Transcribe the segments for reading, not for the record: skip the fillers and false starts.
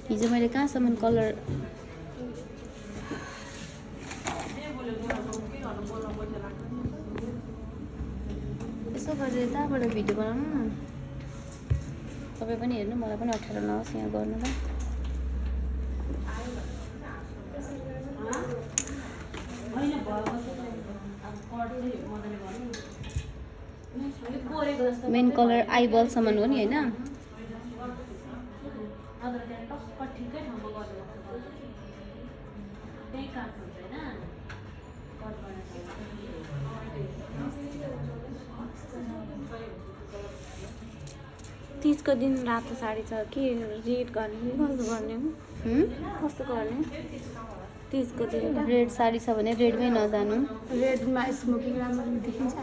हिजो मैले कहाँसम्म कलर यसो गरेर यताबाट भिडियो बनाउनु न तपाईँ पनि हेर्नु मलाई पनि अप्ठ्यारो नहोस् यहाँ गर्नुलाई मेन कलर आइबलसम्म हो नि होइन तीजको दिन रातो साडी छ कि रेड गर्ने कस्तो गर्ने कस्तो गर्ने तीजको दिन रेड साडी छ भने रेडमै नजानु रेडमा स्मोकिङ राम्रो देखिन्छ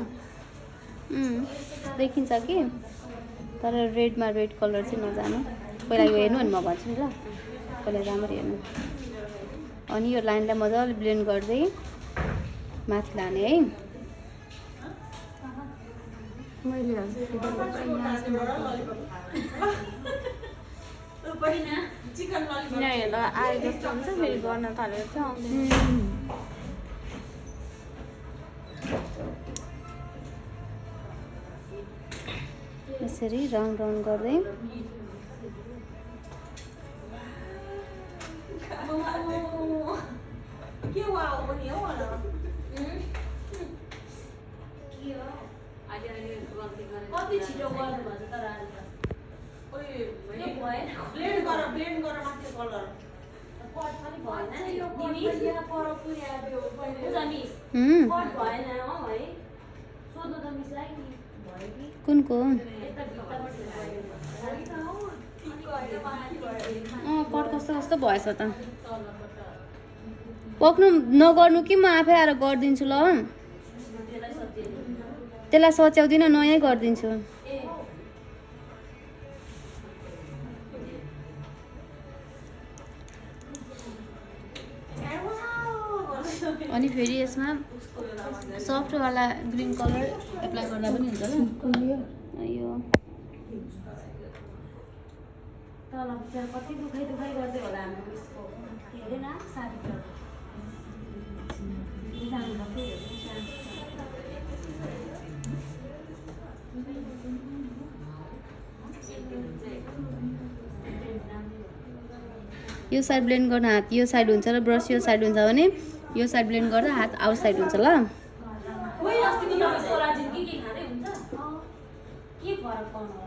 देखिन्छ कि तर रेडमा रेड कलर चाहिँ नजानु पहिला यो हेर्नु अनि म भन्छु नि ल पहिला राम्ररी हेर्नु अनि यो लाइनलाई मजाले ब्लेन्ड गर्दै माथि लाने है मैले यहाँ हेर्दा आए जस्तो हुन्छ फेरि गर्न थालेर चाहिँ आउँदैन यसरी राउन्ड राउन्ड गर्दै कति छिटो गर्नुभन्छ तर आज त ब्लेन्ड गर माथि कलर कट पनि भएन यो यहाँ पर पुर्यायो बुझा मिस कट भएन हो है सोध्नु त मिसलाई नि भयो कि कुनको यता भित्ताबाट कट कस्तो कस्तो भएछ त पक्नु नगर्नु कि म आफै आएर गरिदिन्छु ल त्यसलाई सच्याउँदिनँ नयाँ गरिदिन्छु अनि फेरि यसमा सफ्टवाला ग्रिन कलर एप्लाई गर्दा पनि हुन्छ ल यो तल बिचार कति दुखाइ गर्दै होला हाम्रो उसको के अरे न साडी यो साइड ब्लेन्ड गर्न हात यो साइड हुन्छ र ब्रस यो साइड हुन्छ भने यो साइड ब्लेन्ड गर्दा हात आउट साइड हुन्छ ल के फरक पर्नु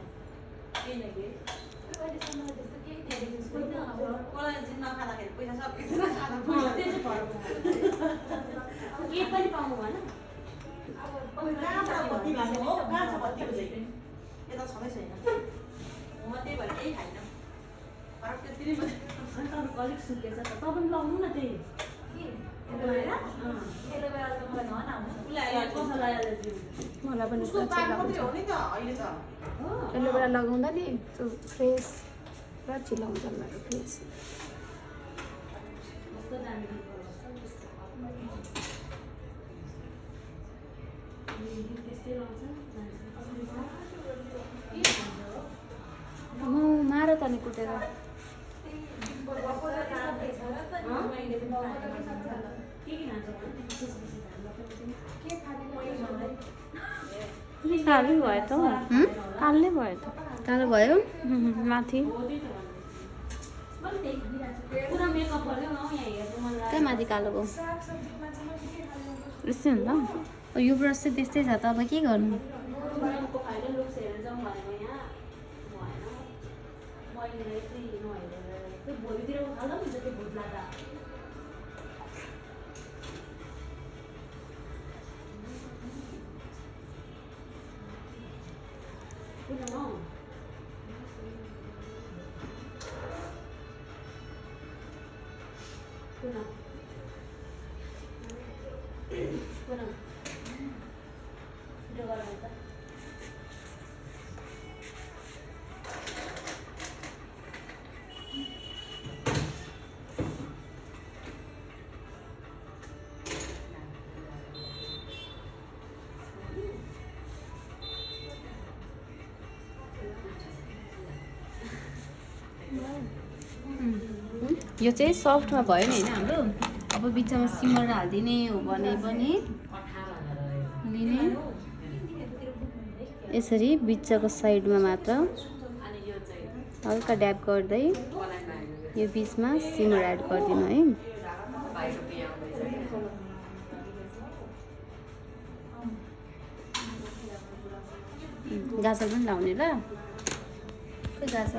के पनि पाउनु भएन अलिक सुकेछ त तपाईँ लाउनु न त्यही मलाई पनि एलोभेरा लगाउँदा नि फ्रेस पुरा चिलाउँछ मेरो फेस मार त नि कुटेर कालै भयो त कालै भयो त कालो भयो माथि कहाँ माथि कालो भयो यस्तै हुन्छ यो ब्रस चाहिँ त्यस्तै छ त अब के गर्नु भोलितिर उठाल्दा पनि हुन्छ त्यो भुत्ला त यो चाहिँ सफ्टमा भयो नि होइन हाम्रो। अब बिचमा सिमर हालिदिने हो भने पनि लिने यसरी बिचको साइडमा मात्र हल्का ड्याप गर्दै यो बिचमा सिमर एड गरिदिनु है। गाजर पनि लाउने ल, खोइ गाजर